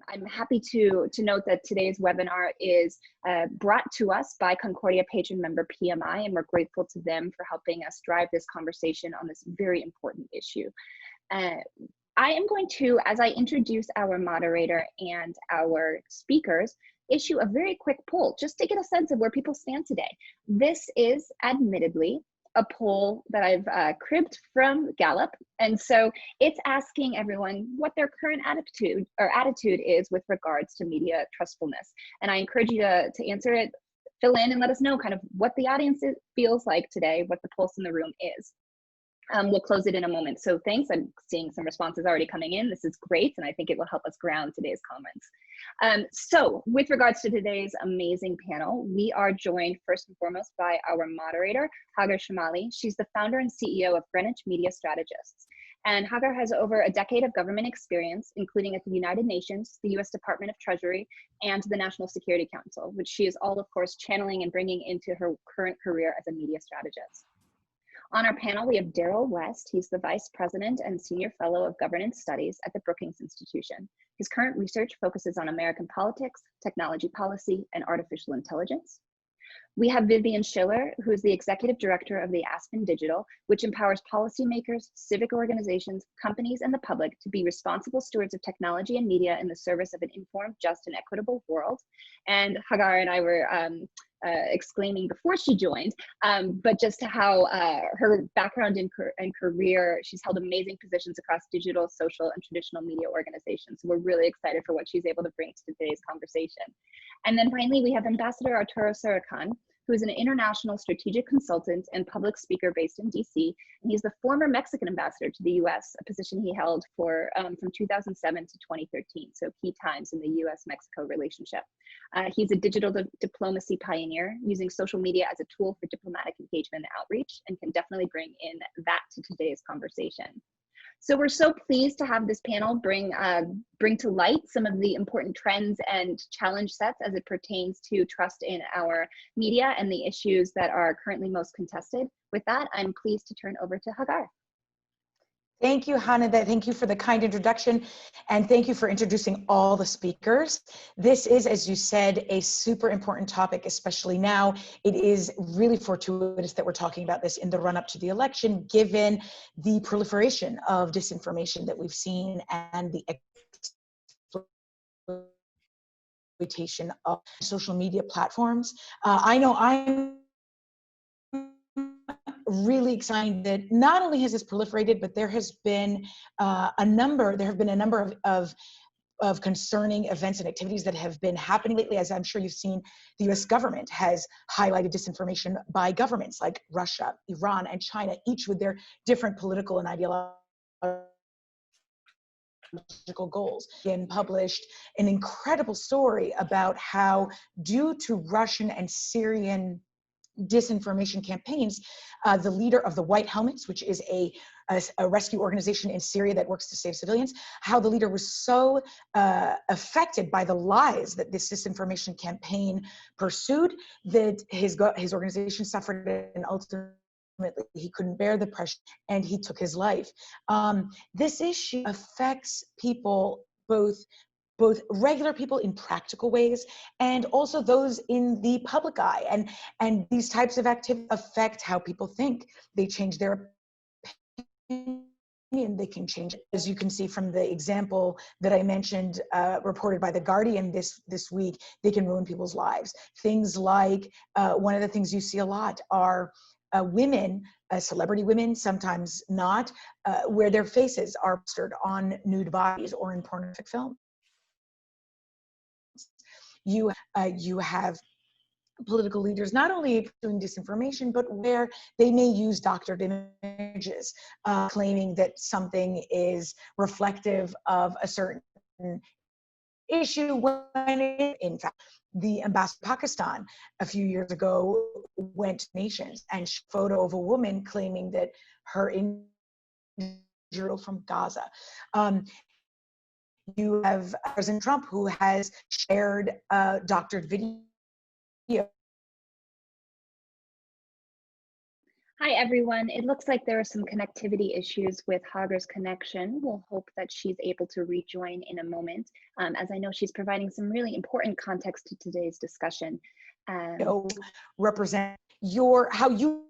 I'm happy to note that today's webinar is brought to us by Concordia patron member PMI, and we're grateful to them for helping us drive this conversation on this very important issue. I am going to, as I introduce our moderator and our speakers, issue a very quick poll just to get a sense of where people stand today. This is admittedly a poll that I've cribbed from Gallup, and so it's asking everyone what their current attitude is with regards to media trustfulness. And I encourage you to answer it, fill in, and let us know kind of what the audience feels like today, what the pulse in the room is. We'll close it in a moment. So thanks. I'm seeing some responses already coming in. This is great, and I think it will help us ground today's comments. So with regards to today's amazing panel, we are joined first and foremost by our moderator, Hagar Shamali. She's the founder and CEO of Greenwich Media Strategists. And Hagar has over a decade of government experience, including at the United Nations, the US Department of Treasury, and the National Security Council, which she is all, of course, channeling and bringing into her current career as a media strategist. On our panel, we have Daryl West. He's the Vice President and Senior Fellow of Governance Studies at the Brookings Institution. His current research focuses on American politics, technology policy, and artificial intelligence. We have Vivian Schiller, who is the Executive Director of the Aspen Digital, which empowers policymakers, civic organizations, companies, and the public to be responsible stewards of technology and media in the service of an informed, just, and equitable world. And Hagar and I were exclaiming before she joined, but just how her background and career, she's held amazing positions across digital, social, and traditional media organizations. So we're really excited for what she's able to bring to today's conversation. And then finally, we have Ambassador Arturo Sarakan, who is an international strategic consultant and public speaker based in DC. And he's the former Mexican ambassador to the US, a position he held for from 2007 to 2013, so key times in the US-Mexico relationship. He's a digital diplomacy pioneer, using social media as a tool for diplomatic engagement and outreach, and can definitely bring in that to today's conversation. So we're so pleased to have this panel bring to light some of the important trends and challenge sets as it pertains to trust in our media and the issues that are currently most contested. With that, I'm pleased to turn over to Hagar. Thank you, Hannah. Thank you for the kind introduction, and thank you for introducing all the speakers. This is, as you said, a super important topic, especially now. It is really fortuitous that we're talking about this in the run-up to the election, given the proliferation of disinformation that we've seen and the exploitation of social media platforms. I know I'm really excited that not only has this proliferated, but there has been a number of concerning events and activities that have been happening lately. As I'm sure you've seen, the US government has highlighted disinformation by governments like Russia, Iran, and China, each with their different political and ideological goals, and published an incredible story about how, due to Russian and Syrian disinformation campaigns, the leader of the White Helmets, which is a rescue organization in Syria that works to save civilians, how the leader was so affected by the lies that this disinformation campaign pursued that his organization suffered, and ultimately he couldn't bear the pressure and he took his life. This issue affects people, both regular people in practical ways and also those in the public eye. And these types of activities affect how people think. They change their opinion, they can change. As you can see from the example that I mentioned, reported by The Guardian this week, they can ruin people's lives. Things like, one of the things you see a lot are women, celebrity women, sometimes not, where their faces are plastered on nude bodies or in pornographic film. You have political leaders not only doing disinformation, but where they may use doctored images, claiming that something is reflective of a certain issue, when in fact, the ambassador of Pakistan a few years ago went to nations and showed a photo of a woman claiming that her injury from Gaza. You have President Trump, who has shared doctored video. Hi, everyone. It looks like there are some connectivity issues with Hagar's connection. We'll hope that she's able to rejoin in a moment, as I know she's providing some really important context to today's discussion. Represent how you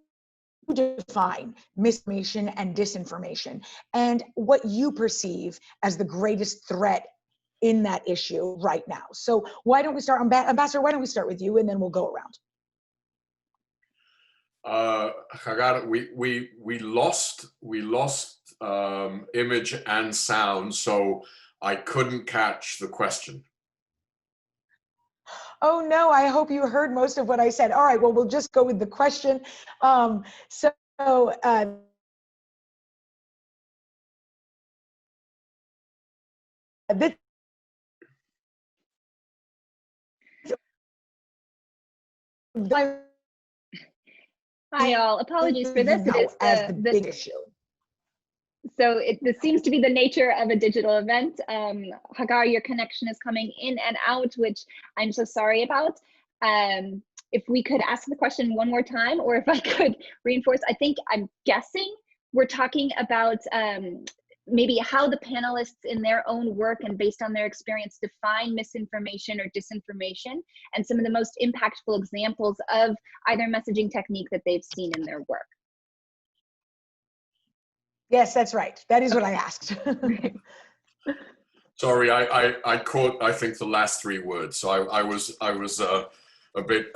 define misinformation and disinformation, and what you perceive as the greatest threat in that issue right now. So why don't we start, Ambassador, why don't we start with you, and then we'll go around. Hagar, we lost image and sound, so I couldn't catch the question. Oh no, I hope you heard most of what I said. All right, well, we'll just go with the question. This Hi, all. Apologies for this. It is as the big issue. So this seems to be the nature of a digital event. Hagar, your connection is coming in and out, which I'm so sorry about. If we could ask the question one more time, or if I could reinforce, I'm guessing we're talking about maybe how the panelists in their own work and based on their experience define misinformation or disinformation, and some of the most impactful examples of either messaging technique that they've seen in their work. Yes, that's right. That is what I asked. Sorry, I caught, I think, the last 3 words. So I was a bit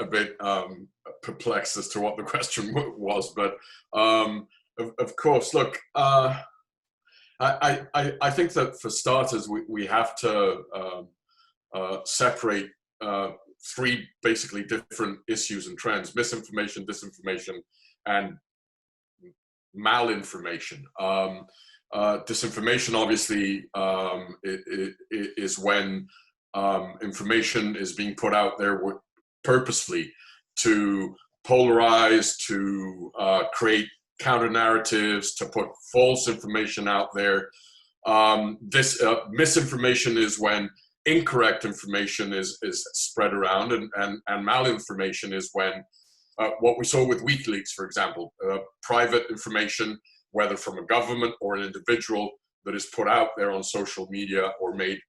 perplexed as to what the question was. But of course, look, I think that for starters, we have to separate 3 basically different issues and trends: misinformation, disinformation, and malinformation. Disinformation, obviously, is when information is being put out there purposefully to polarize, to create counter narratives, to put false information out there. Misinformation is when incorrect information is spread around, and malinformation is when what we saw with WikiLeaks, for example, private information, whether from a government or an individual, that is put out there on social media or made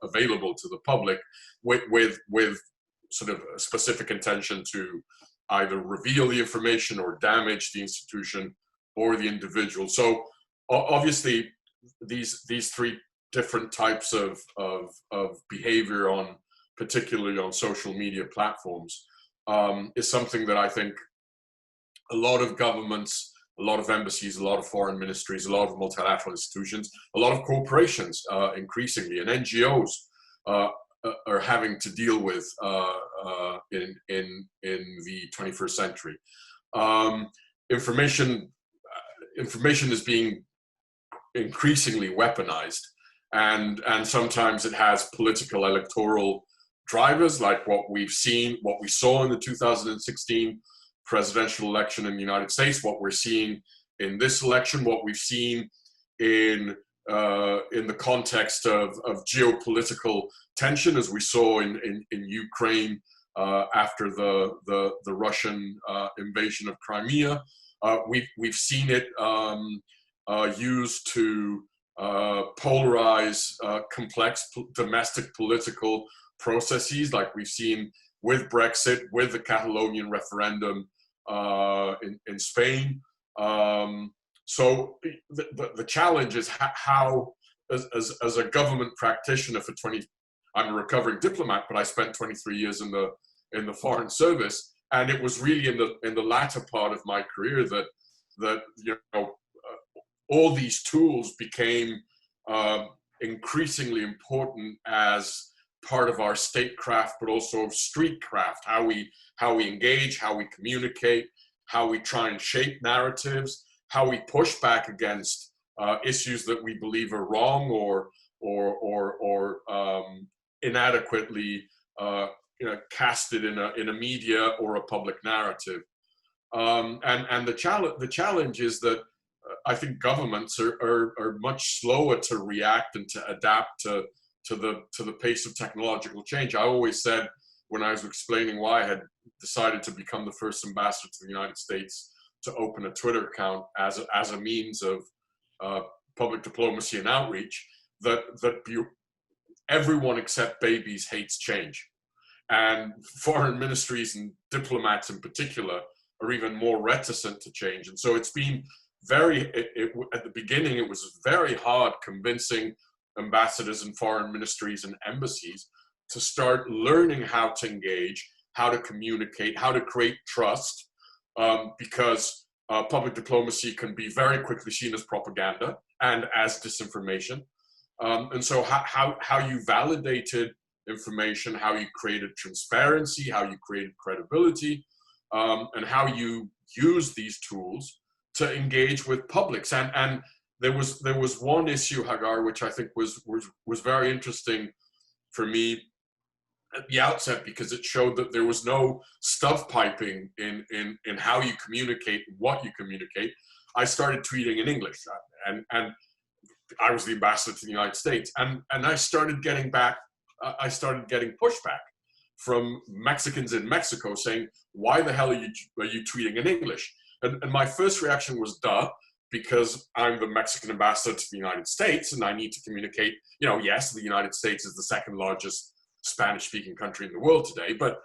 available to the public with sort of a specific intention to either reveal the information or damage the institution or the individual. So obviously these 3 different types of behavior particularly on social media platforms, is something that I think a lot of governments, a lot of embassies, a lot of foreign ministries, a lot of multilateral institutions, a lot of corporations increasingly, and NGOs are having to deal with in the 21st century. Information is being increasingly weaponized, and sometimes it has political electoral drivers, like what we saw in the 2016 presidential election in the United States, what we're seeing in this election, what we've seen in the context of geopolitical tension, as we saw in Ukraine after the Russian invasion of Crimea. We've seen it used to polarize complex domestic political processes, like we've seen with Brexit, with the Catalonian referendum in Spain. So the challenge is how, as a government practitioner for I'm a recovering diplomat, but I spent 23 years in the Foreign Service, and it was really in the latter part of my career that all these tools became increasingly important as part of our statecraft, but also streetcraft, how we engage, how we communicate, how we try and shape narratives, how we push back against issues that we believe are wrong or inadequately casted in a media or a public narrative. And the challenge is that I think governments are much slower to react and to adapt to the pace of technological change. I always said, when I was explaining why I had decided to become the first ambassador to the United States to open a Twitter account as a means of public diplomacy and outreach, that everyone except babies hates change. And foreign ministries and diplomats in particular are even more reticent to change. And so it's been at the beginning, it was very hard convincing ambassadors and foreign ministries and embassies to start learning how to engage, how to communicate, how to create trust, because public diplomacy can be very quickly seen as propaganda and as disinformation. And so how you validated information, how you created transparency, how you created credibility, and how you use these tools to engage with publics. And there was one issue, Hagar, which I think was very interesting for me at the outset, because it showed that there was no stovepiping in how you communicate, what you communicate. I started tweeting in English, and I was the ambassador to the United States, and I started getting pushback from Mexicans in Mexico saying, "Why the hell are you tweeting in English?" And my first reaction was, duh, because I'm the Mexican ambassador to the United States, and I need to communicate. Yes, the United States is the second largest Spanish-speaking country in the world today, but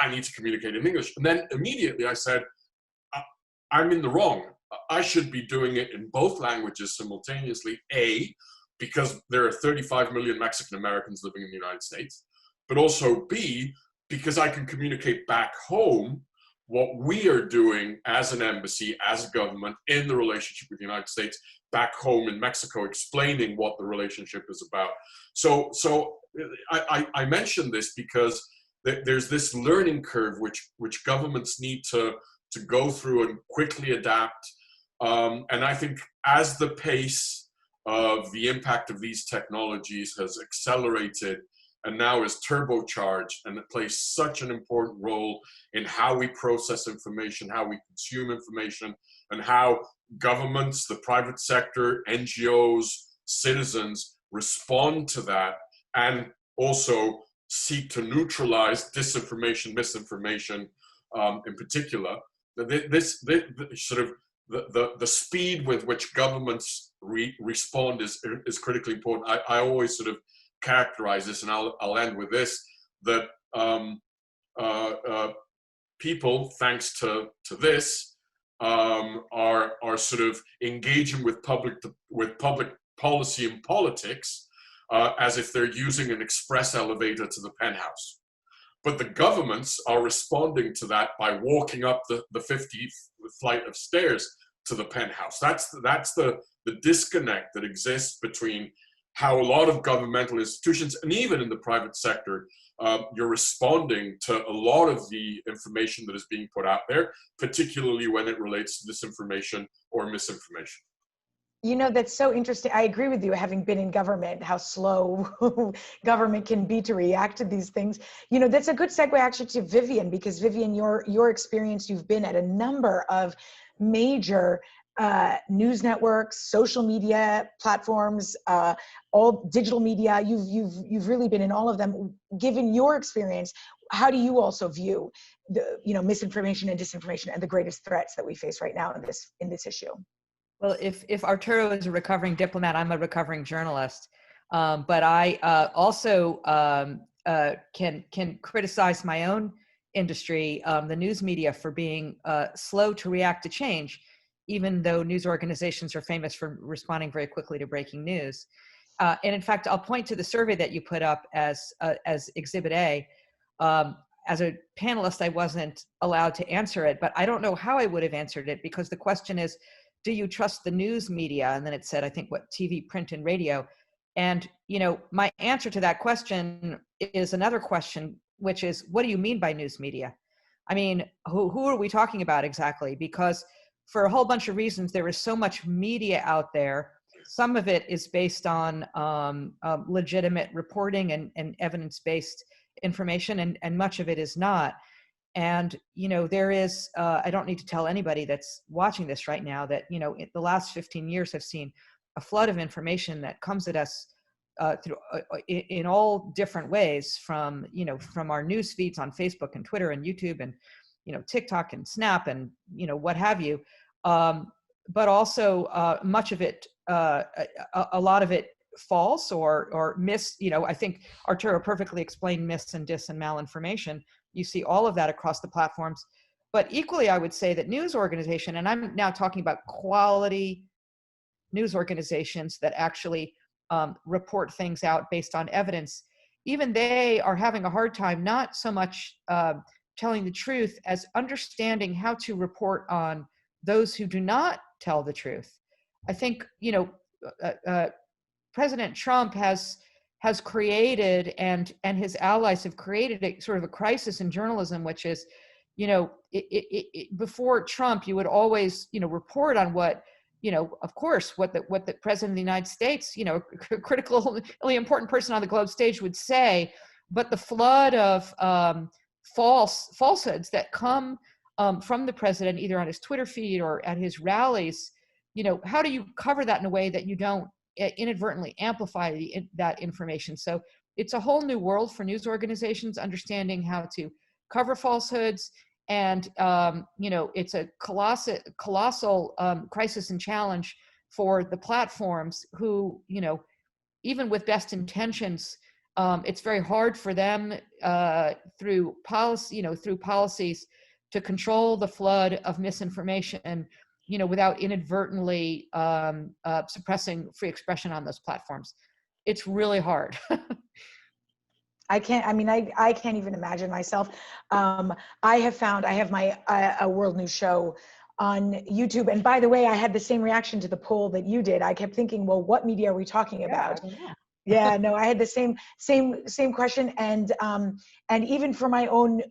I need to communicate in English. And then immediately I said, I'm in the wrong. I should be doing it in both languages simultaneously, A, because there are 35 million Mexican Americans living in the United States, but also B, because I can communicate back home what we are doing as an embassy, as a government, in the relationship with the United States, back home in Mexico, explaining what the relationship is about. So I mention this because there's this learning curve which governments need to go through and quickly adapt. And I think as the pace of the impact of these technologies has accelerated and now is turbocharged, and it plays such an important role in how we process information, how we consume information, and how governments, the private sector, NGOs, citizens respond to that, and also seek to neutralize disinformation, misinformation in particular. This sort of the speed with which governments respond is critically important. I always sort of characterize this, and I'll end with this, that people, thanks to this, are sort of engaging with public policy and politics as if they're using an express elevator to the penthouse. But the governments are responding to that by walking up the 50th flight of stairs to the penthouse. That's the disconnect that exists between how a lot of governmental institutions, and even in the private sector, you're responding to a lot of the information that is being put out there, particularly when it relates to disinformation or misinformation. That's so interesting. I agree with you, having been in government, how slow government can be to react to these things. That's a good segue actually to Vivian, because Vivian, your experience, you've been at a number of major news networks, social media platforms, all digital media. You've really been in all of them. Given your experience, how do you also view the misinformation and disinformation and the greatest threats that we face right now in this issue? Well, if Arturo is a recovering diplomat, I'm a recovering journalist. But I also can criticize my own industry, the news media, for being slow to react to change, even though news organizations are famous for responding very quickly to breaking news. And in fact, I'll point to the survey that you put up as Exhibit A. As a panelist, I wasn't allowed to answer it, but I don't know how I would have answered it, because the question is, do you trust the news media? And then it said, I think, what, TV, print, and radio. And, my answer to that question is another question, which is, what do you mean by news media? I mean, who are we talking about exactly? Because for a whole bunch of reasons, there is so much media out there. Some of it is based on legitimate reporting and evidence-based information, and much of it is not. And, there is, I don't need to tell anybody that's watching this right now that, the last 15 years have seen a flood of information that comes at us through in all different ways, from our news feeds on Facebook and Twitter and YouTube, and TikTok and Snap and, what have you. But also much of it, a lot of it false or mis, I think Arturo perfectly explained mis and dis and malinformation. You see all of that across the platforms. But equally, I would say that news organization, and I'm now talking about quality news organizations that actually report things out based on evidence, even they are having a hard time, not so much telling the truth as understanding how to report on those who do not tell the truth. I think, President Trump has created and his allies have created a sort of a crisis in journalism, which is, before Trump, you would always, report on what, of course, what the president of the United States, critically important person on the globe stage would say, but the flood of falsehoods that come from the president, either on his Twitter feed or at his rallies, how do you cover that in a way that you don't inadvertently amplify that information? So it's a whole new world for news organizations, understanding how to cover falsehoods. And, it's a colossal crisis and challenge for the platforms who, even with best intentions, it's very hard for them through policies to control the flood of misinformation, without inadvertently suppressing free expression on those platforms. It's really hard. I can't even imagine myself. I have my a world news show on YouTube. And by the way, I had the same reaction to the poll that you did. I kept thinking, well, what media are we talking about? Yeah, no, I had the same question. And even for my own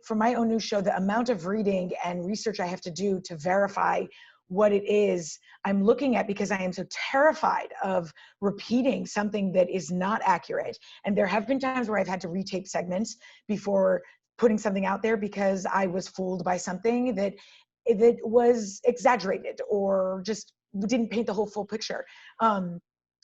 news show, the amount of reading and research I have to do to verify what it is I'm looking at, because I am so terrified of repeating something that is not accurate. And there have been times where I've had to retape segments before putting something out there because I was fooled by something that was exaggerated or just didn't paint the whole full picture.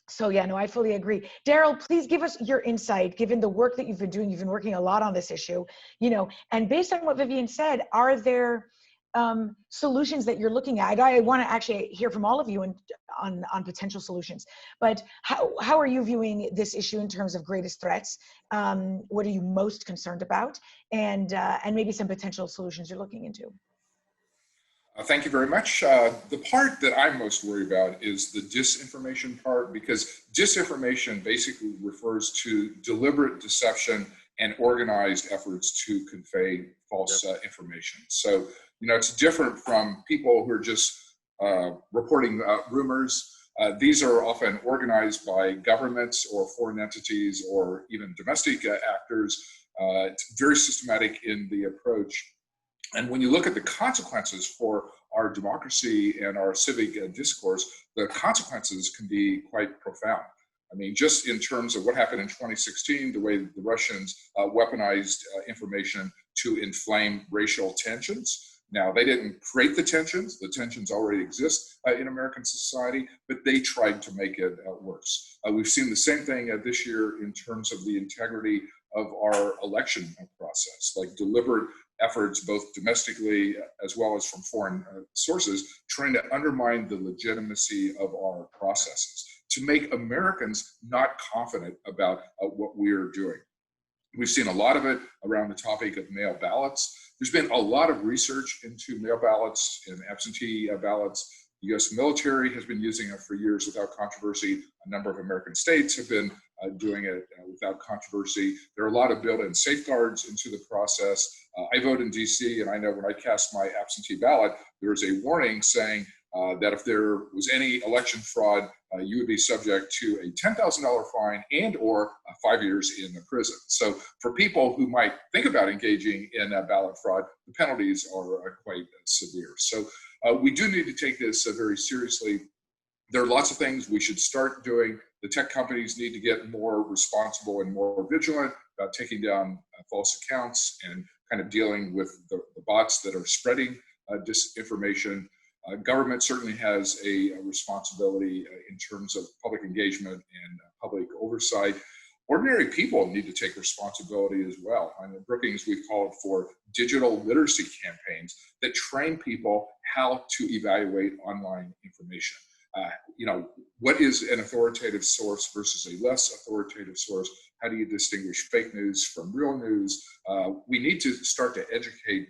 So yeah, no, I fully agree. Daryl, please give us your insight, given the work that you've been doing. You've been working a lot on this issue, and based on what Vivian said, are there solutions that you're looking at? I want to actually hear from all of you on potential solutions, but how are you viewing this issue in terms of greatest threats? What are you most concerned about? And maybe some potential solutions you're looking into. Thank you very much. The part that I'm most worried about is the disinformation part, because disinformation basically refers to deliberate deception and organized efforts to convey false information. So, it's different from people who are just reporting rumors. These are often organized by governments or foreign entities or even domestic actors. It's very systematic in the approach. And when you look at the consequences for our democracy and our civic discourse, the consequences can be quite profound. I mean, just in terms of what happened in 2016, the way that the Russians weaponized information to inflame racial tensions. Now, they didn't create the tensions already exist in American society, but they tried to make it worse. We've seen the same thing this year in terms of the integrity of our election process, like deliberate efforts, both domestically as well as from foreign sources, trying to undermine the legitimacy of our processes, to make Americans not confident about what we're doing. We've seen a lot of it around the topic of mail ballots. There's been a lot of research into mail ballots and absentee ballots. The U.S. military has been using it for years without controversy. A number of American states have been doing it without controversy. There are a lot of built-in safeguards into the process. I vote in D.C., and I know when I cast my absentee ballot, there was a warning saying that if there was any election fraud, you would be subject to a $10,000 fine and or 5 years in the prison. So for people who might think about engaging in ballot fraud, the penalties are quite severe. So we do need to take this very seriously. There are lots of things we should start doing. The tech companies need to get more responsible and more vigilant about taking down false accounts and kind of dealing with the bots that are spreading disinformation. Government certainly has a responsibility in terms of public engagement and public oversight. ordinary people need to take responsibility as well. I mean, Brookings, we've called for digital literacy campaigns that train people how to evaluate online information. What is an authoritative source versus a less authoritative source? How do you distinguish fake news from real news? We need to start to educate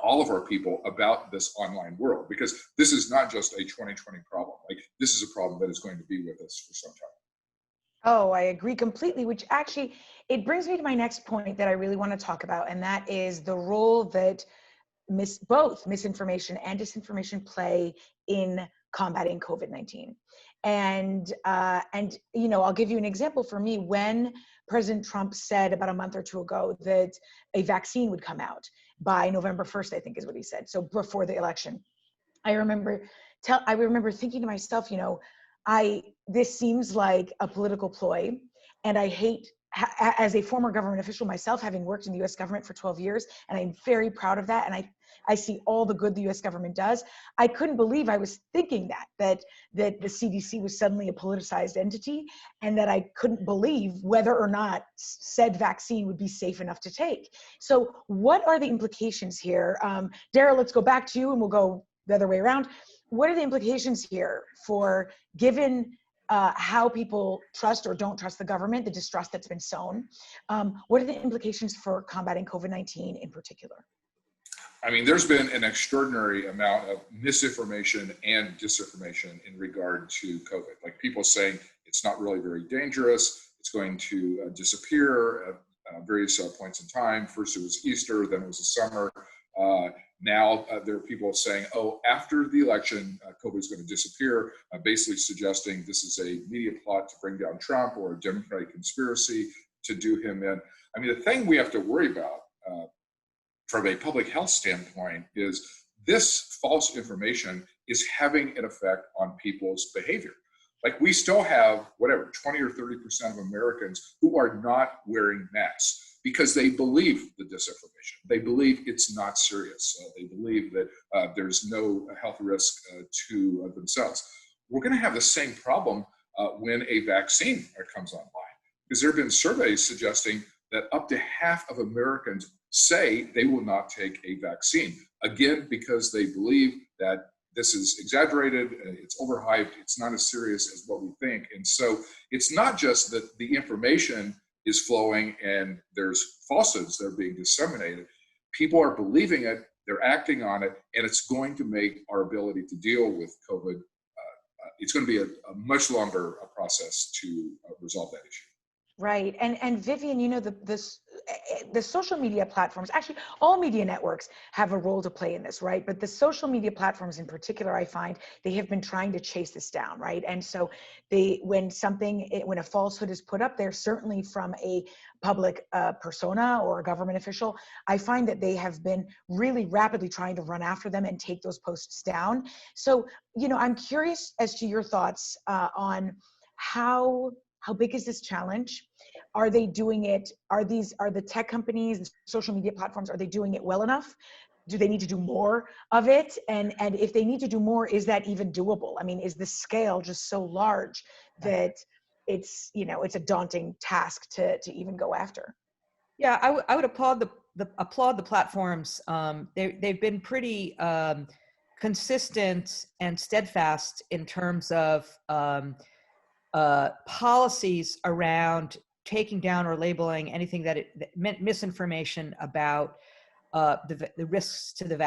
all of our people about this online world, because this is not just a 2020 problem. Like, this is a problem that is going to be with us for some time. Oh, I agree completely, which actually, it brings me to my next point that I really want to talk about, and that is the role that both misinformation and disinformation play in combating COVID-19. And I'll give you an example. For me, when President Trump said about a month or two ago that a vaccine would come out by November 1st, I think is what he said. So before the election, I remember thinking to myself, this seems like a political ploy, and I hate, as a former government official myself, having worked in the U.S. government for 12 years, and I'm very proud of that, and I see all the good the U.S. government does. I couldn't believe I was thinking that the CDC was suddenly a politicized entity, and that I couldn't believe whether or not said vaccine would be safe enough to take. So what are the implications here? Daryl, let's go back to you, and we'll go the other way around. What are the implications here for, given how people trust or don't trust the government, the distrust that's been sown? What are the implications for combating COVID-19 in particular? I mean, there's been an extraordinary amount of misinformation and disinformation in regard to COVID. Like, people saying it's not really very dangerous, it's going to disappear at various points in time. First it was Easter, then it was the summer. Now there are people saying, oh, after the election, COVID is going to disappear, basically suggesting this is a media plot to bring down Trump or a Democratic conspiracy to do him in. I mean, the thing we have to worry about from a public health standpoint is this false information is having an effect on people's behavior. Like, we still have, 20 or 30% of Americans who are not wearing masks because they believe the disinformation. They believe it's not serious. They believe that there's no health risk to themselves. We're going to have the same problem when a vaccine comes online, because there have been surveys suggesting that up to half of Americans say they will not take a vaccine, again, because they believe that this is exaggerated, it's overhyped, it's not as serious as what we think. And so it's not just that the information is flowing and there's falsehoods that are being disseminated. People are believing it, they're acting on it, and it's going to make our ability to deal with COVID, it's going to be a much longer process to resolve that issue. Right. And Vivian, the social media platforms, actually all media networks have a role to play in this, right? But the social media platforms in particular, I find they have been trying to chase this down, right? And so when a falsehood is put up there, certainly from a public persona or a government official, I find that they have been really rapidly trying to run after them and take those posts down. So, I'm curious as to your thoughts on how big is this challenge? Are they doing it? Are the tech companies, the social media platforms, are they doing it well enough? Do they need to do more of it? And if they need to do more, is that even doable? I mean, is the scale just so large that it's a daunting task to even go after? Yeah, I would applaud the platforms. They've been pretty consistent and steadfast in terms of policies around taking down or labeling anything that misinformation about the risks to the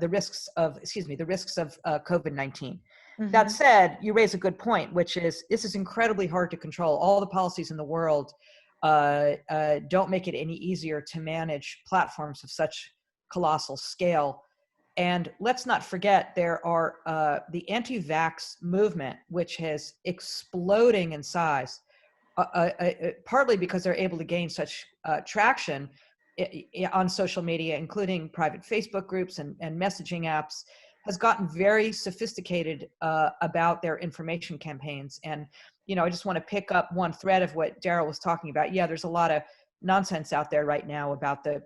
risks of COVID-19. Mm-hmm. That said, you raise a good point, which is this is incredibly hard to control. All the policies in the world don't make it any easier to manage platforms of such colossal scale. And let's not forget, there are the anti-vax movement, which is exploding in size, partly because they're able to gain such traction on social media, including private Facebook groups and messaging apps, has gotten very sophisticated about their information campaigns. And, I just want to pick up one thread of what Daryl was talking about. Yeah, there's a lot of nonsense out there right now about the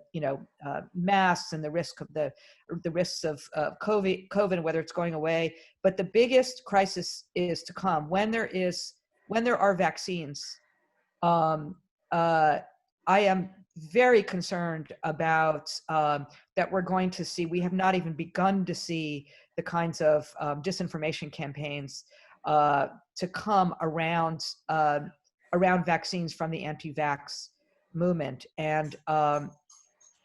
masks and the risks of COVID, whether it's going away. But the biggest crisis is to come when there are vaccines. I am very concerned about that we're going to see, we have not even begun to see the kinds of disinformation campaigns to come around vaccines from the anti-vax movement. And then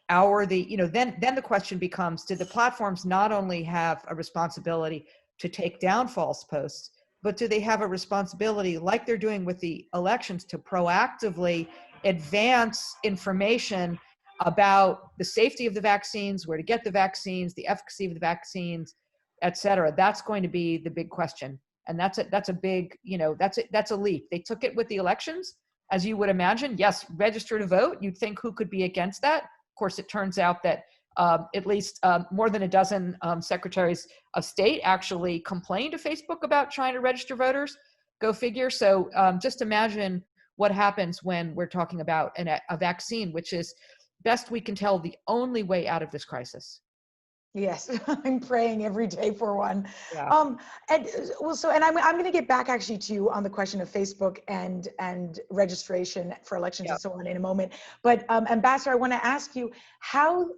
the question becomes, do the platforms not only have a responsibility to take down false posts, but do they have a responsibility, like they're doing with the elections, to proactively advance information about the safety of the vaccines, where to get the vaccines, the efficacy of the vaccines, et cetera? That's going to be the big question. And that's a big, that's a leap. They took it with the elections, as you would imagine. Yes, register to vote. You'd think, who could be against that? Of course, it turns out that at least more than a dozen secretaries of state actually complained to Facebook about trying to register voters. Go figure. So just imagine what happens when we're talking about a vaccine, which is, best we can tell, the only way out of this crisis. Yes, I'm praying every day for one. Yeah. I'm going to get back actually to on the question of Facebook and registration for elections and so on in a moment. But Ambassador, I want to ask you, how,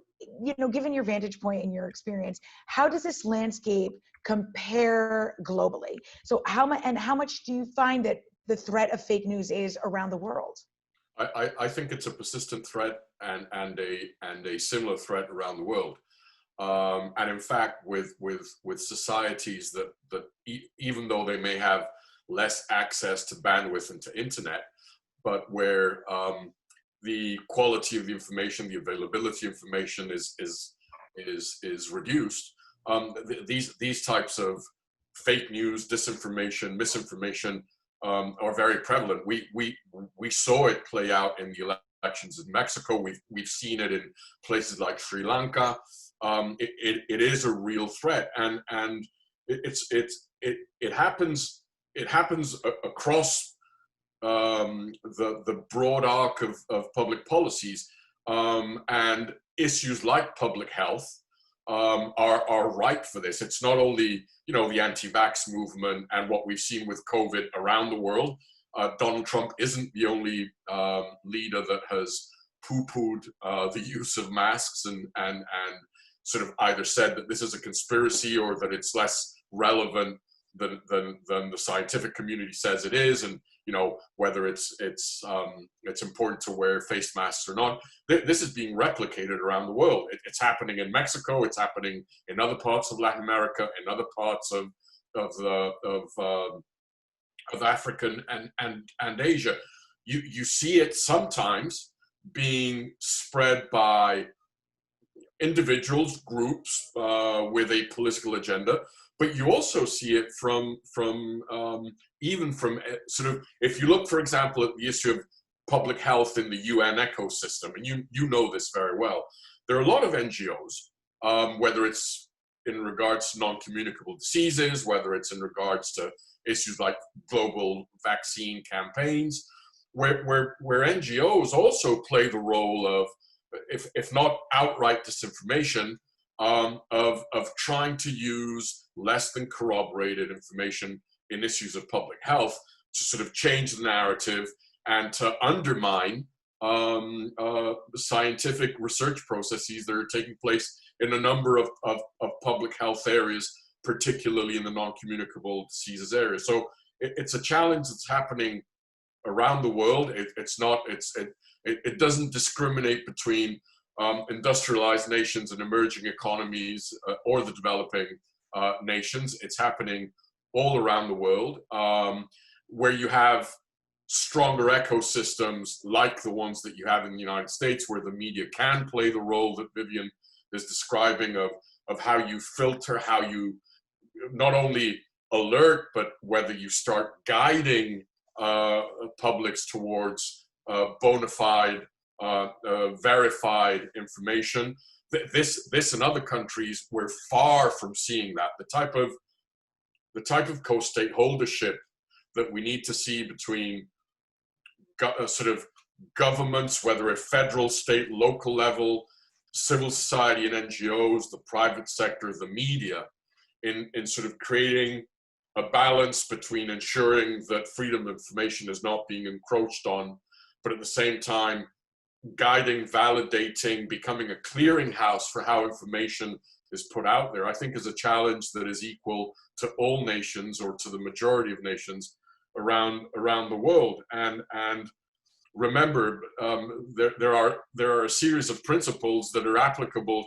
given your vantage point and your experience, how does this landscape compare globally? So how much do you find that the threat of fake news is around the world? I think it's a persistent threat and a similar threat around the world. And in fact, with societies that even though they may have less access to bandwidth and to internet, but where the quality of the information, the availability of information is reduced, these types of fake news, disinformation, misinformation are very prevalent. We saw it play out in the elections in Mexico. We've seen it in places like Sri Lanka. It is a real threat, and it happens across the broad arc of public policies, and issues like public health are ripe for this. It's not only the anti-vax movement and what we've seen with COVID around the world. Donald Trump isn't the only leader that has poo-pooed the use of masks and sort of either said that this is a conspiracy or that it's less relevant than the scientific community says it is, and whether it's important to wear face masks or not. This is being replicated around the world. It's happening in Mexico. It's happening in other parts of Latin America, in other parts of Africa and Asia. You see it sometimes being spread by individuals, groups with a political agenda, but you also see it from sort of, if you look, for example, at the issue of public health in the UN ecosystem, and you know this very well, there are a lot of NGOs, whether it's in regards to non-communicable diseases, whether it's in regards to issues like global vaccine campaigns, where NGOs also play the role of, if not outright disinformation, of trying to use less than corroborated information in issues of public health to sort of change the narrative and to undermine scientific research processes that are taking place in a number of public health areas, particularly in the non-communicable diseases area. So it's a challenge that's happening around the world. It doesn't discriminate between industrialized nations and emerging economies or the developing nations. It's happening all around the world, where you have stronger ecosystems like the ones that you have in the United States, where the media can play the role that Vivian is describing of how you filter, how you not only alert, but whether you start guiding publics towards bona fide, verified information. This in other countries, we're far from seeing that. The type of co-stakeholdership that we need to see between sort of governments, whether at federal, state, local level, civil society and NGOs, the private sector, the media, in sort of creating a balance between ensuring that freedom of information is not being encroached on but at the same time, guiding, validating, becoming a clearinghouse for how information is put out there, I think is a challenge that is equal to all nations, or to the majority of nations around the world. And remember, there are a series of principles that are applicable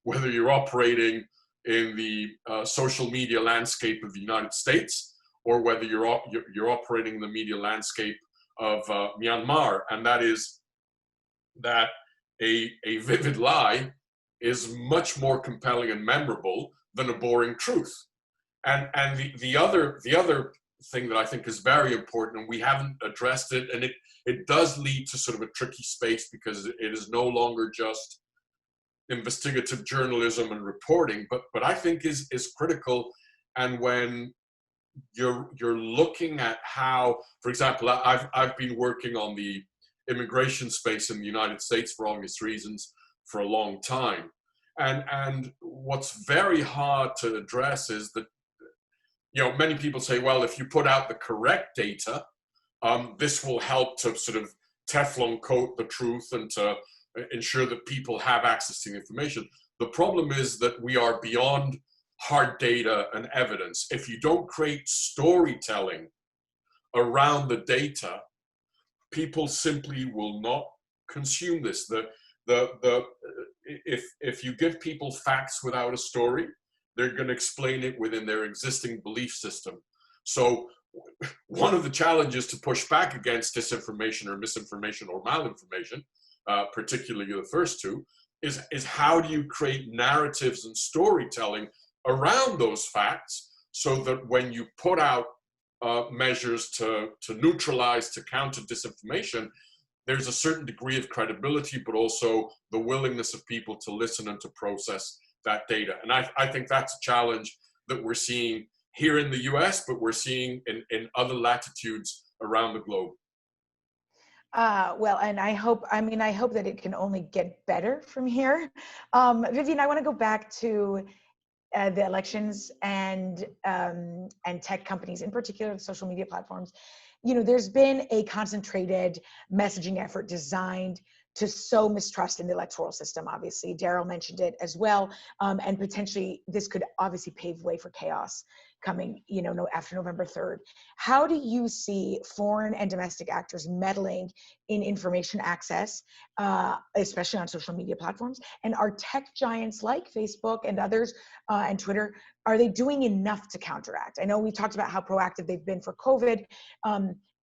whether you're operating in the social media landscape of the United States, or whether you're operating in the media landscape of Myanmar, and that is that a vivid lie is much more compelling and memorable than a boring truth. And the other thing that I think is very important, and we haven't addressed it, and it does lead to sort of a tricky space, because it is no longer just investigative journalism and reporting, but I think is critical. And when you're looking at how, for example, I've been working on the immigration space in the United States for obvious reasons for a long time, and what's very hard to address is that, you know, many people say, well, if you put out the correct data, this will help to sort of Teflon coat the truth and to ensure that people have access to the information. The problem is that we are beyond hard data and evidence. If you don't create storytelling around the data, people simply will not consume this. If you give people facts without a story, they're going to explain it within their existing belief system. So one of the challenges to push back against disinformation or misinformation or malinformation, particularly the first two, is how do you create narratives and storytelling around those facts, so that when you put out measures to neutralize, to counter disinformation, there's a certain degree of credibility, but also the willingness of people to listen and to process that data. And I think that's a challenge that we're seeing here in the US, but we're seeing in other latitudes around the globe. Well, and I hope that it can only get better from here. Vivian, I want to go back to the elections and tech companies, in particular, social media platforms. You know, there's been a concentrated messaging effort designed to sow mistrust in the electoral system. Obviously, Daryl mentioned it as well, and potentially this could obviously pave way for chaos coming, you know, after November 3rd. How do you see foreign and domestic actors meddling in information access, especially on social media platforms? And are tech giants like Facebook and others and Twitter, are they doing enough to counteract? I know we talked about how proactive they've been for COVID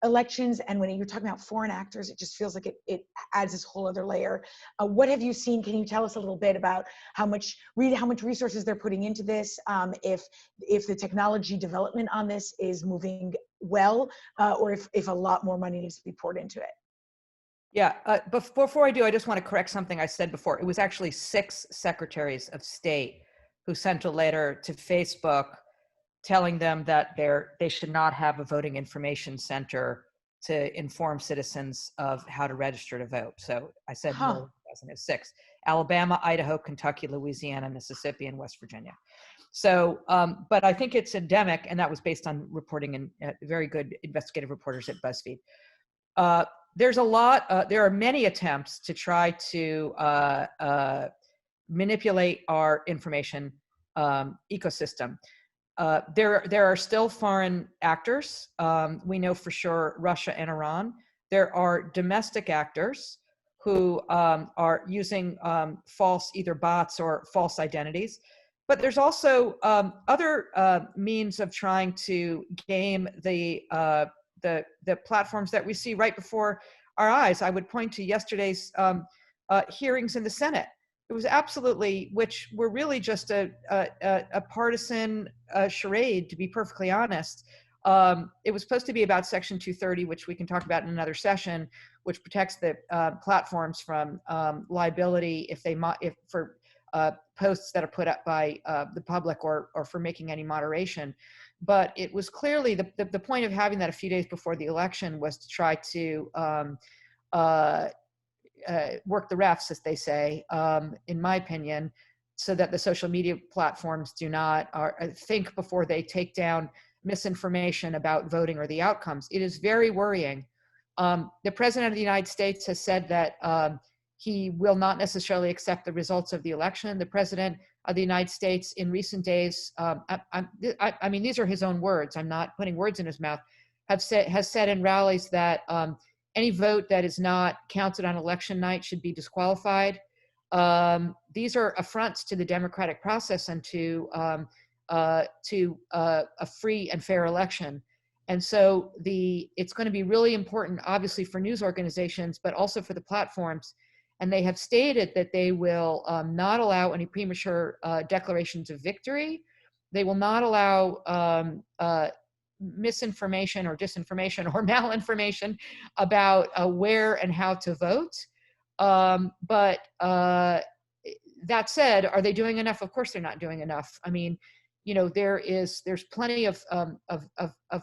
elections, and when you're talking about foreign actors, it just feels like it adds this whole other layer. What have you seen? Can you tell us a little bit about how much resources they're putting into this, if the technology development on this is moving well, or if a lot more money needs to be poured into it? Yeah, before I do, I just want to correct something I said before. It was actually 6 secretaries of state who sent a letter to Facebook telling them that they should not have a voting information center to inform citizens of how to register to vote. So I said no, 2006. Alabama, Idaho, Kentucky, Louisiana, Mississippi, and West Virginia. So, but I think it's endemic, and that was based on reporting and very good investigative reporters at BuzzFeed. There are many attempts to try to manipulate our information ecosystem. There are still foreign actors. We know for sure Russia and Iran. There are domestic actors who are using false either bots or false identities. But there's also other means of trying to game the platforms that we see right before our eyes. I would point to yesterday's hearings in the Senate. It was absolutely, which were really just a partisan charade, to be perfectly honest. It was supposed to be about Section 230, which we can talk about in another session, which protects the platforms from liability for posts that are put up by the public or for making any moderation. But it was clearly the point of having that a few days before the election was to try to work the refs, as they say, in my opinion, so that the social media platforms do not think before they take down misinformation about voting or the outcomes. It is very worrying The President of the United States has said that he will not necessarily accept the results of the election. The President of the United States in recent days, I mean, these are his own words, I'm not putting words in his mouth, has said in rallies that any vote that is not counted on election night should be disqualified. These are affronts to the democratic process and to a free and fair election. And so it's going to be really important, obviously, for news organizations, but also for the platforms. And they have stated that they will not allow any premature declarations of victory. They will not allow misinformation or disinformation or malinformation about where and how to vote. But that said, are they doing enough? Of course, they're not doing enough. I mean, you know, there's plenty of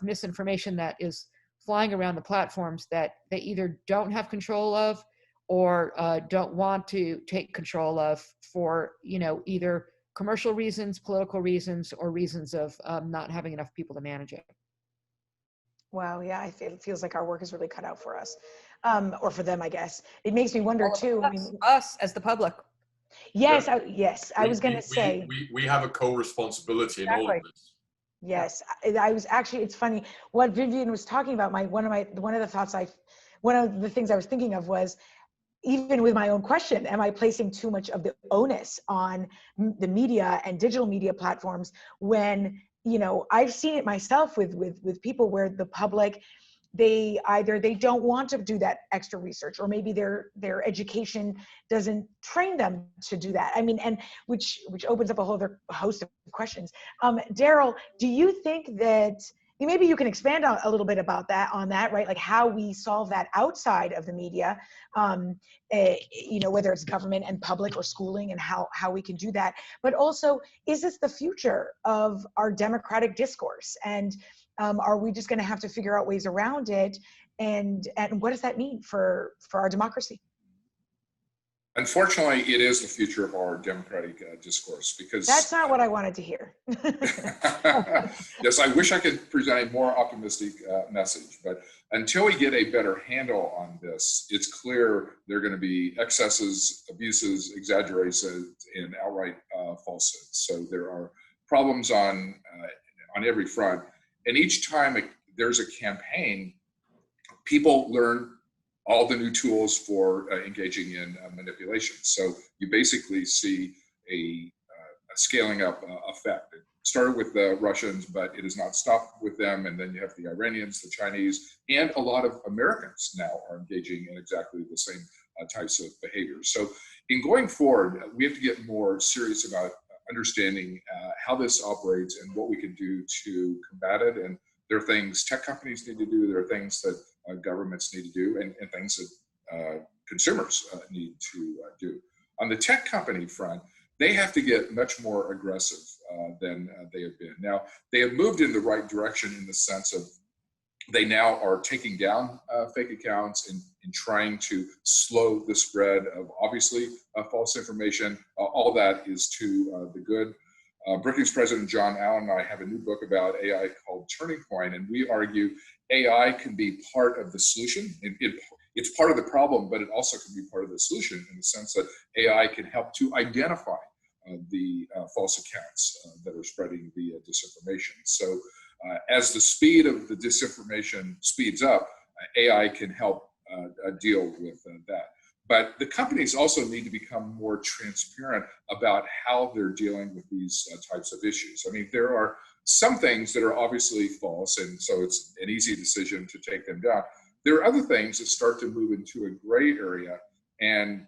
misinformation that is flying around the platforms that they either don't have control of or don't want to take control of for, you know, either commercial reasons, political reasons, or reasons of not having enough people to manage it. Wow, yeah, it feels like our work is really cut out for us, or for them, I guess. It makes me wonder too. I mean, us as the public. Yes, I was going to say. We have a co-responsibility in all of this. Yes, I was actually, it's funny, what Vivian was talking about, one of the things I was thinking of was, even with my own question, am I placing too much of the onus on the media and digital media platforms when, you know, I've seen it myself with people where the public, they don't want to do that extra research, or maybe their education doesn't train them to do that. I mean, and which opens up a whole other host of questions. Daryl, do you think that, maybe you can expand on a little bit about that, right? Like how we solve that outside of the media, you know, whether it's government and public or schooling, and how we can do that. But also, is this the future of our democratic discourse? And are we just going to have to figure out ways around it? And what does that mean for our democracy? Unfortunately, it is the future of our democratic discourse, because that's not what I wanted to hear. Yes, I wish I could present a more optimistic message, but until we get a better handle on this, it's clear there are going to be excesses, abuses, exaggerations, and outright falsehoods. So there are problems on every front, and each time there's a campaign, people learn all the new tools for engaging in manipulation. So you basically see a scaling up effect. It started with the Russians, but it has not stopped with them. And then you have the Iranians, the Chinese, and a lot of Americans now are engaging in exactly the same types of behaviors. So in going forward, we have to get more serious about understanding how this operates and what we can do to combat it. And there are things tech companies need to do. There are things that governments need to do, and things that consumers need to do. On the tech company front, they have to get much more aggressive than they have been. Now, they have moved in the right direction in the sense of they now are taking down fake accounts and trying to slow the spread of obviously false information. All that is to the good. Brookings President John Allen and I have a new book about AI called Turning Point, and we argue AI can be part of the solution. It's part of the problem, but it also can be part of the solution in the sense that AI can help to identify the false accounts that are spreading the disinformation. So as the speed of the disinformation speeds up, AI can help deal with that. But the companies also need to become more transparent about how they're dealing with these types of issues. I mean, there are some things that are obviously false, and so it's an easy decision to take them down. There are other things that start to move into a gray area, and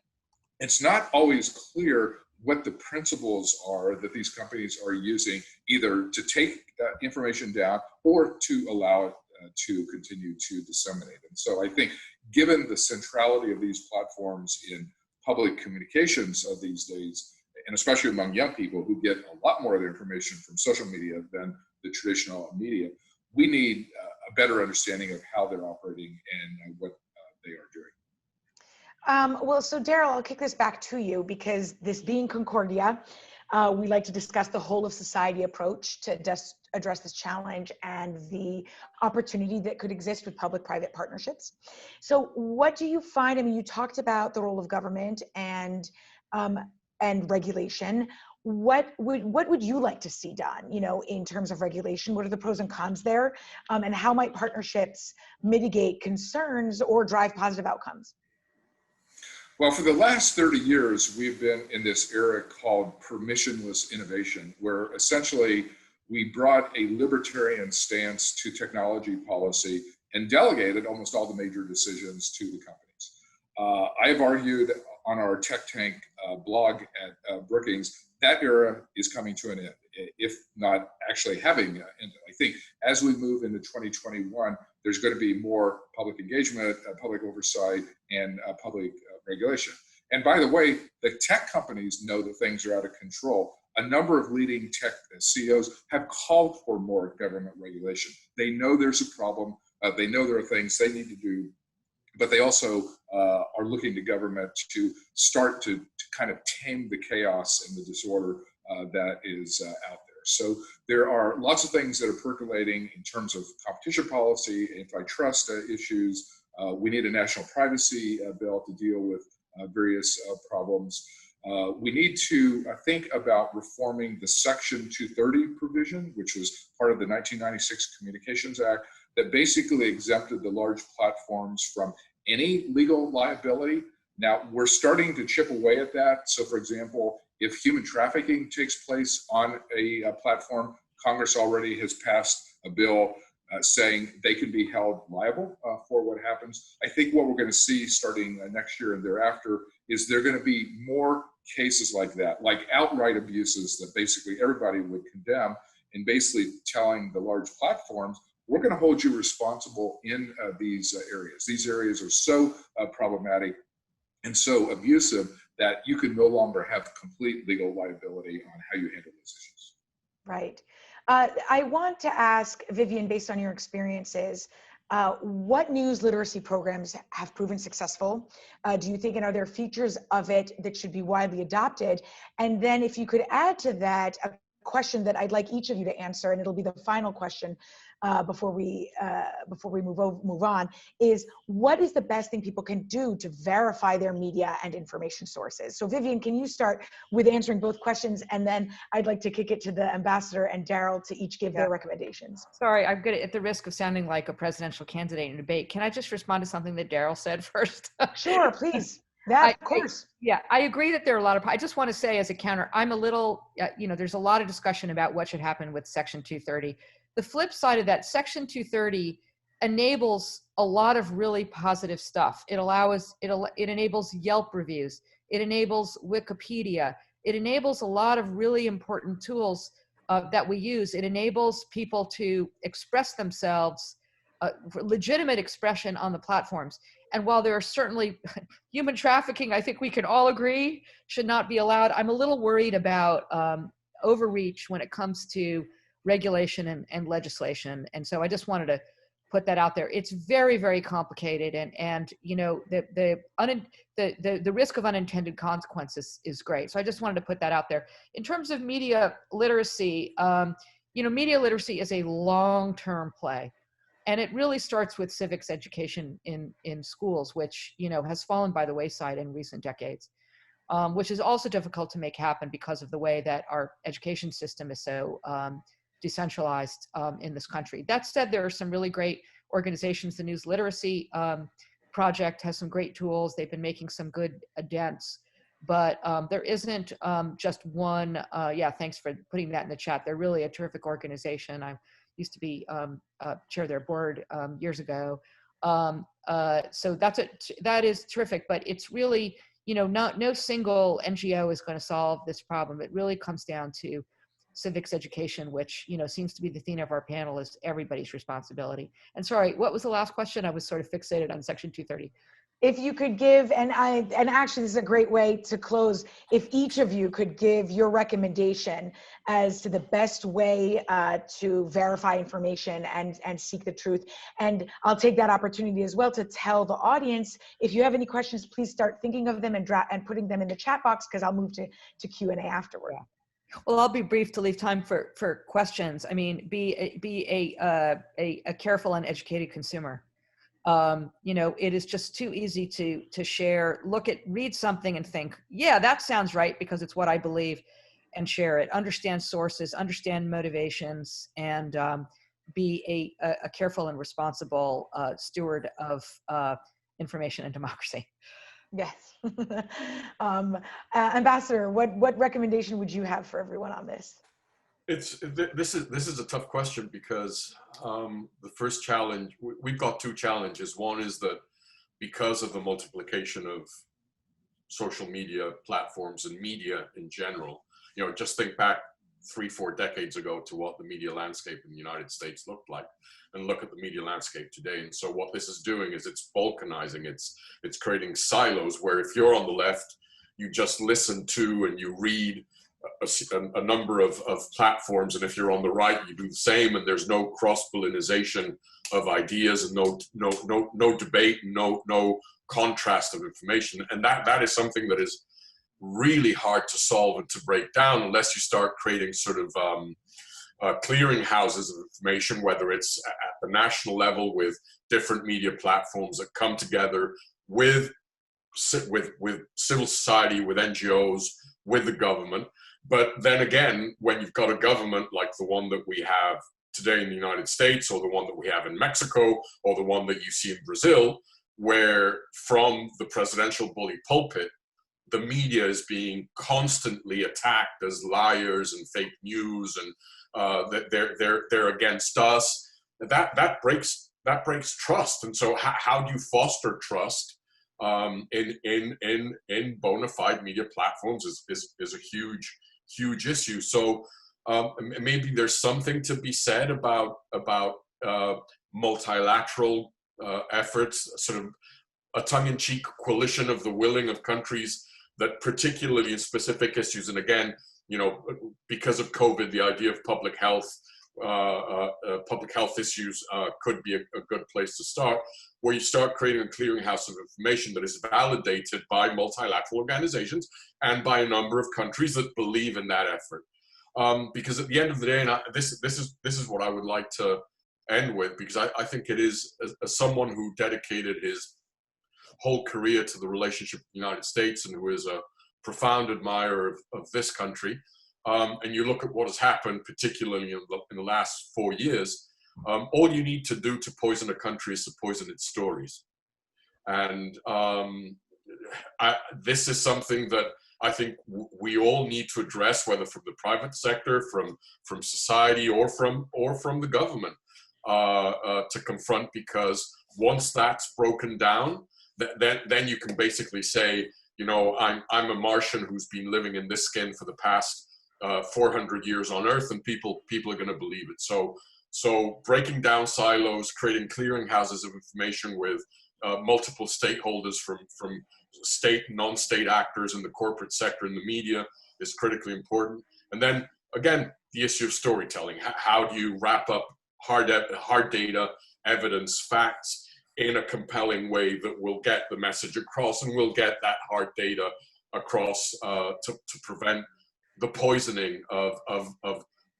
it's not always clear what the principles are that these companies are using, either to take information down or to allow it to continue to disseminate. And so I think, given the centrality of these platforms in public communications of these days, and especially among young people who get a lot more of their information from social media than the traditional media, we need a better understanding of how they're operating and what they are doing. Well, so Daryl, I'll kick this back to you, because this being Concordia, we like to discuss the whole of society approach to address this challenge and the opportunity that could exist with public-private partnerships. So what do you find? I mean, you talked about the role of government and regulation. What would you like to see done, you know, in terms of regulation? What are the pros and cons there? And how might partnerships mitigate concerns or drive positive outcomes? Well, for the last 30 years, we've been in this era called permissionless innovation, where essentially we brought a libertarian stance to technology policy and delegated almost all the major decisions to the companies. I have argued on our Tech Tank blog at Brookings, that era is coming to an end, if not actually having ended. I think as we move into 2021, there's going to be more public engagement, public oversight, and public regulation. And by the way, the tech companies know that things are out of control. A number of leading tech CEOs have called for more government regulation. They know there's a problem. They know there are things they need to do, but they also are looking to government to start to kind of tame the chaos and the disorder that is out there. So there are lots of things that are percolating in terms of competition policy, antitrust issues. We need a national privacy bill to deal with various problems. We need to think about reforming the Section 230 provision, which was part of the 1996 Communications Act, that basically exempted the large platforms from any legal liability. Now, we're starting to chip away at that. So, for example, if human trafficking takes place on a platform, Congress already has passed a bill saying they can be held liable for what happens. I think what we're going to see starting next year and thereafter is there are going to be more cases like that, like outright abuses that basically everybody would condemn, and basically telling the large platforms, we're going to hold you responsible in these areas. These areas are so problematic and so abusive that you can no longer have complete legal liability on how you handle those issues. Right. I want to ask, Vivian, based on your experiences, what news literacy programs have proven successful? Do you think, and are there features of it that should be widely adopted? And then if you could add to that a question that I'd like each of you to answer, and it'll be the final question before we move on, is what is the best thing people can do to verify their media and information sources? So Vivian, can you start with answering both questions, and then I'd like to kick it to the ambassador and Daryl to each give their recommendations. Sorry, I'm good at the risk of sounding like a presidential candidate in a debate. Can I just respond to something that Daryl said first? Sure, please. Of course. I agree that there are a lot of, I just want to say as a counter, I'm a little, there's a lot of discussion about what should happen with Section 230. The flip side of that, Section 230 enables a lot of really positive stuff. It enables Yelp reviews. It enables Wikipedia. It enables a lot of really important tools that we use. It enables people to express themselves, legitimate expression on the platforms. And while there are certainly human trafficking, I think we can all agree should not be allowed. I'm a little worried about overreach when it comes to regulation and legislation. And so I just wanted to put that out there. It's very, very complicated, and the risk of unintended consequences is great. So I just wanted to put that out there. In terms of media literacy, media literacy is a long-term play. And it really starts with civics education in schools, which has fallen by the wayside in recent decades, which is also difficult to make happen because of the way that our education system is so decentralized in this country. That said, there are some really great organizations. The News Literacy Project has some great tools. They've been making some good dents, but there isn't just one. Thanks for putting that in the chat. They're really a terrific organization. I used to be chair of their board years ago. So that is terrific, but it's really, no single NGO is going to solve this problem. It really comes down to civics education, which, seems to be the theme of our panel, is everybody's responsibility. And sorry, what was the last question? I was sort of fixated on Section 230. If you could give, and actually this is a great way to close, if each of you could give your recommendation as to the best way to verify information and seek the truth. And I'll take that opportunity as well to tell the audience, if you have any questions, please start thinking of them and putting them in the chat box, because I'll move to Q&A afterward. Well, I'll be brief to leave time for questions. I mean, be a careful and educated consumer. You know, it is just too easy to share, read something and think, yeah, that sounds right because it's what I believe, and share it. Understand sources, understand motivations, and be a careful and responsible steward of information and democracy. Yes. Ambassador, what recommendation would you have for everyone on this? This is a tough question because the first challenge, we've got two challenges. One is that because of the multiplication of social media platforms and media in general, you know, just think back 3-4 decades ago to what the media landscape in the United States looked like, and look at the media landscape today. And so what this is doing is it's balkanizing, it's creating silos where if you're on the left, you just listen to and you read a number of platforms, and if you're on the right, you do the same, and there's no cross-pollinization of ideas, and no debate, no contrast of information. And that is something that is really hard to solve and to break down unless you start creating sort of clearinghouses of information, whether it's at the national level with different media platforms that come together with civil society, with NGOs, with the government. But then again, when you've got a government like the one that we have today in the United States, or the one that we have in Mexico, or the one that you see in Brazil, where from the presidential bully pulpit, the media is being constantly attacked as liars and fake news, and that they're against us. That breaks trust. And so how do you foster trust in bona fide media platforms is a huge issue. So maybe there's something to be said about multilateral efforts, sort of a tongue-in-cheek coalition of the willing of countries that, particularly in specific issues, and again, you know, because of COVID, the idea of public health issues could be a good place to start, where you start creating a clearinghouse of information that is validated by multilateral organizations and by a number of countries that believe in that effort. Because at the end of the day, and this is what I would like to end with, because I think it is, as someone who dedicated his whole career to the relationship with the United States and who is a profound admirer of this country, and you look at what has happened, particularly in the last 4 years, all you need to do to poison a country is to poison its stories. And this is something that I think we all need to address, whether from the private sector, from society, or from the government, to confront, because once that's broken down, then you can basically say, you know, I'm a Martian who's been living in this skin for the past 400 years on Earth, and people are going to believe it. So breaking down silos, creating clearinghouses of information with multiple stakeholders from state, non-state actors in the corporate sector and the media is critically important. And then again, the issue of storytelling. How do you wrap up hard data, evidence, facts in a compelling way that will get the message across and will get that hard data across to prevent the poisoning of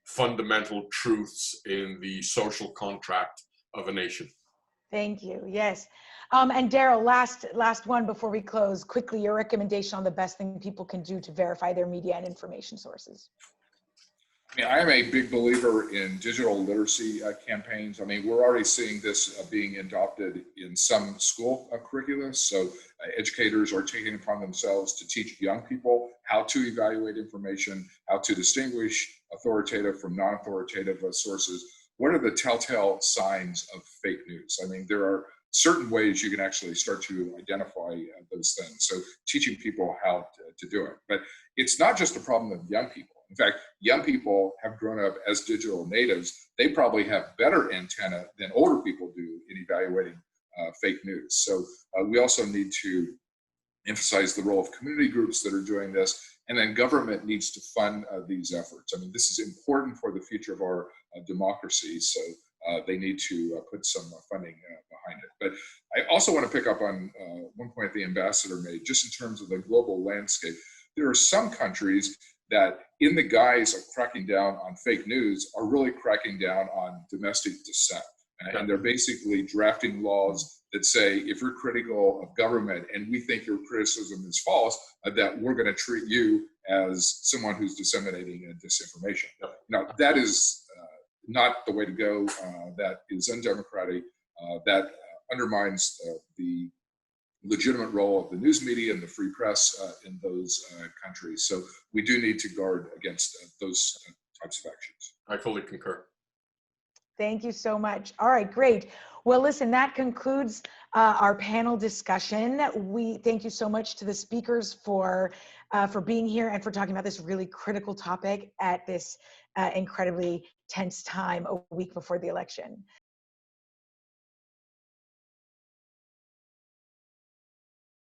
fundamental truths in the social contract of a nation. Thank you. Yes. And Daryl, last one before we close. Quickly, your recommendation on the best thing people can do to verify their media and information sources. I mean, I am a big believer in digital literacy campaigns. I mean, we're already seeing this being adopted in some school curricula. So educators are taking it upon themselves to teach young people how to evaluate information, how to distinguish authoritative from non-authoritative sources. What are the telltale signs of fake news? I mean, there are certain ways you can actually start to identify those things. So teaching people how to do it. But it's not just a problem of young people. In fact, young people have grown up as digital natives. They probably have better antenna than older people do in evaluating fake news. So we also need to emphasize the role of community groups that are doing this, and then government needs to fund these efforts. I mean, this is important for the future of our democracy, so they need to put some funding behind it. But I also want to pick up on one point the ambassador made, just in terms of the global landscape. There are some countries that in the guise of cracking down on fake news, are really cracking down on domestic dissent. And they're basically drafting laws that say, if you're critical of government and we think your criticism is false, that we're going to treat you as someone who's disseminating disinformation. Now, that is not the way to go. That is undemocratic. That undermines the legitimate role of the news media and the free press in those countries. So we do need to guard against those types of actions. I fully concur. Thank you so much. All right, great. Well, listen, that concludes our panel discussion. We thank you so much to the speakers for being here and for talking about this really critical topic at this incredibly tense time a week before the election.